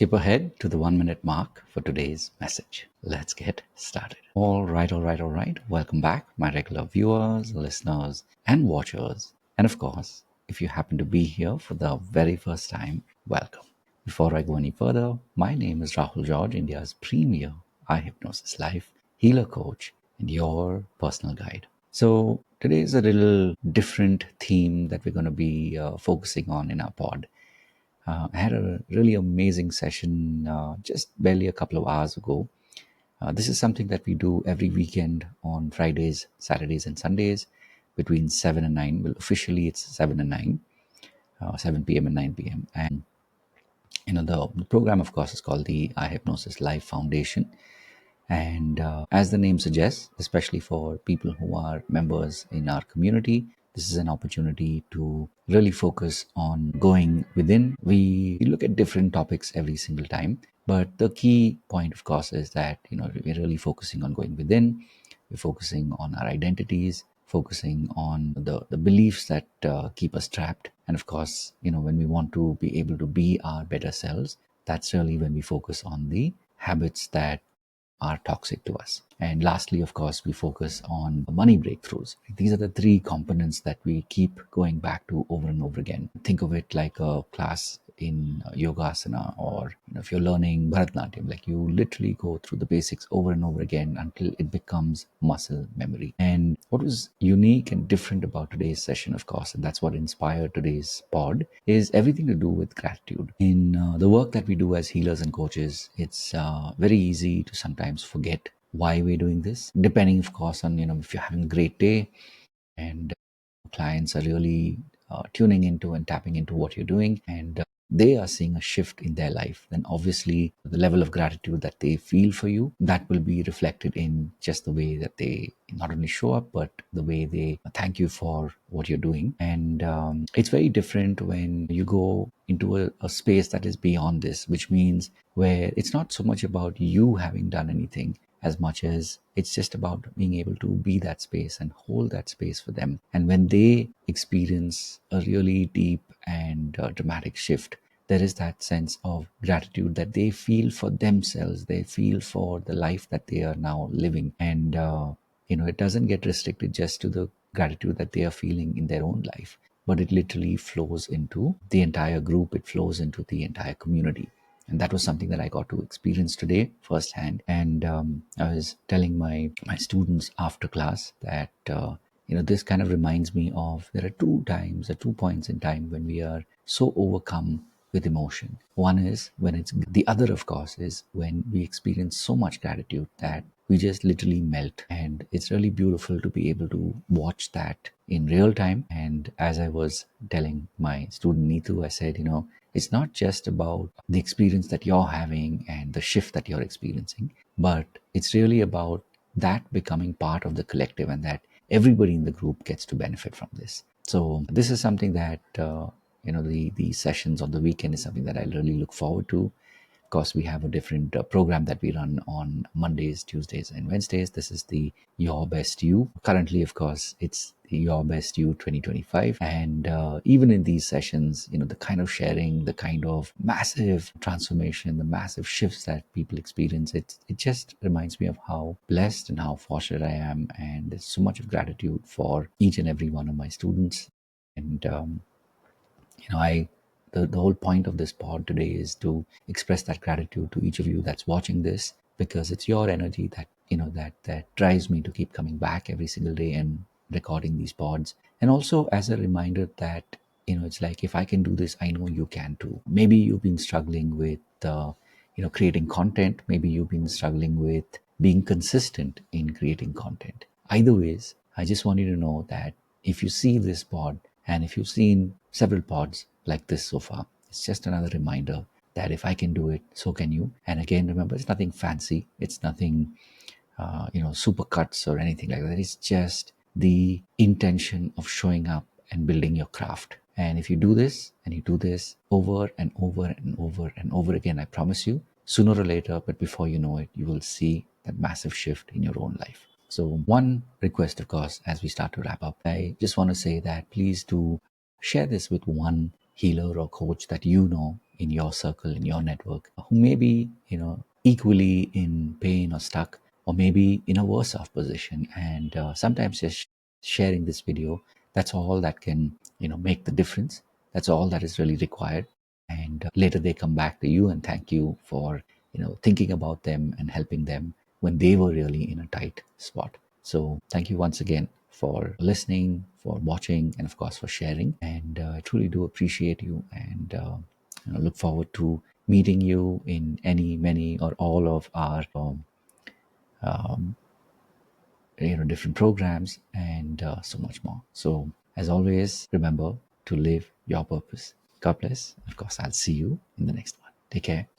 skip ahead to the 1 minute mark for today's message. Let's get started. All right. Welcome back, my regular viewers, listeners, and watchers. And of course, if you happen to be here for the very first time, welcome. Before I go any further, my name is Rahul George, India's premier eye hypnosis life healer coach and your personal guide. So today is a little different theme that we're going to be focusing on in our pod. I had a really amazing session just barely a couple of hours ago. This is something that we do every weekend on Fridays, Saturdays, and Sundays between 7 and 9. Well, officially it's 7 and 9, 7 p.m. and 9 p.m. And the program, of course, is called the Eye Hypnosis Life Foundation. And as the name suggests, especially for people who are members in our community, this is an opportunity to really focus on going within. We look at different topics every single time, but the key point, of course, is that we're really focusing on going within. We're focusing on our identities, focusing on the beliefs that keep us trapped. And of course, when we want to be able to be our better selves, that's really when we focus on the habits that are toxic to us. And lastly, of course, we focus on money breakthroughs. These are the three components that we keep going back to over and over again. Think of it like a class in yogasana, or if you're learning Bharatanatyam, like you literally go through the basics over and over again until it becomes muscle memory. And what was unique and different about today's session, of course, and that's what inspired today's pod, is everything to do with gratitude. In the work that we do as healers and coaches, it's very easy to sometimes forget why we're doing this, depending, of course, on if you're having a great day and clients are really tuning into and tapping into what you're doing, and they are seeing a shift in their life, then obviously the level of gratitude that they feel for you, that will be reflected in just the way that they not only show up, but the way they thank you for what you're doing. And it's very different when you go into a space that is beyond this, which means where it's not so much about you having done anything as much as it's just about being able to be that space and hold that space for them. And when they experience a really deep and dramatic shift, there is that sense of gratitude that they feel for themselves, they feel for the life that they are now living. And it doesn't get restricted just to the gratitude that they are feeling in their own life, but it literally flows into the entire group, it flows into the entire community. And that was something that I got to experience today firsthand. And I was telling my students after class that this kind of reminds me of, there are two points in time when we are so overcome with emotion. One is when it's the other, of course, is when we experience so much gratitude that we just literally melt. And it's really beautiful to be able to watch that in real time. And as I was telling my student Neetu, I said, it's not just about the experience that you're having and the shift that you're experiencing, but it's really about that becoming part of the collective, and that everybody in the group gets to benefit from this. So this is something that the sessions on the weekend is something that I really look forward to. Of course, we have a different program that we run on Mondays, Tuesdays, and Wednesdays. This is the Your Best You. Currently, of course, it's the Your Best You 2025. And even in these sessions, the kind of sharing, the kind of massive transformation, the massive shifts that people experience, it just reminds me of how blessed and how fortunate I am. And there's so much of gratitude for each and every one of my students. And the whole point of this pod today is to express that gratitude to each of you that's watching this, because it's your energy that that drives me to keep coming back every single day and recording these pods. And also as a reminder that it's like, if I can do this, I know you can too. Maybe you've been struggling with creating content. Maybe you've been struggling with being consistent in creating content. Either ways, I just want you to know that if you see this pod, and if you've seen several pods like this so far, it's just another reminder that if I can do it, so can you. And again, remember, it's nothing fancy. It's nothing, super cuts or anything like that. It's just the intention of showing up and building your craft. And if you do this, and you do this over and over and over and over again, I promise you, sooner or later, but before you know it, you will see that massive shift in your own life. So one request, of course, as we start to wrap up, I just want to say that please do share this with one healer or coach that you know in your circle, in your network, who may be, equally in pain or stuck, or maybe in a worse off position. And sometimes just sharing this video, that's all that can, make the difference. That's all that is really required. And later they come back to you and thank you for, thinking about them and helping them when they were really in a tight spot. So thank you once again for listening, for watching, and of course for sharing. And I truly do appreciate you, and look forward to meeting you in any, many, or all of our different programs, and so much more. So as always, remember to live your purpose. God bless. Of course, I'll see you in the next one. Take care.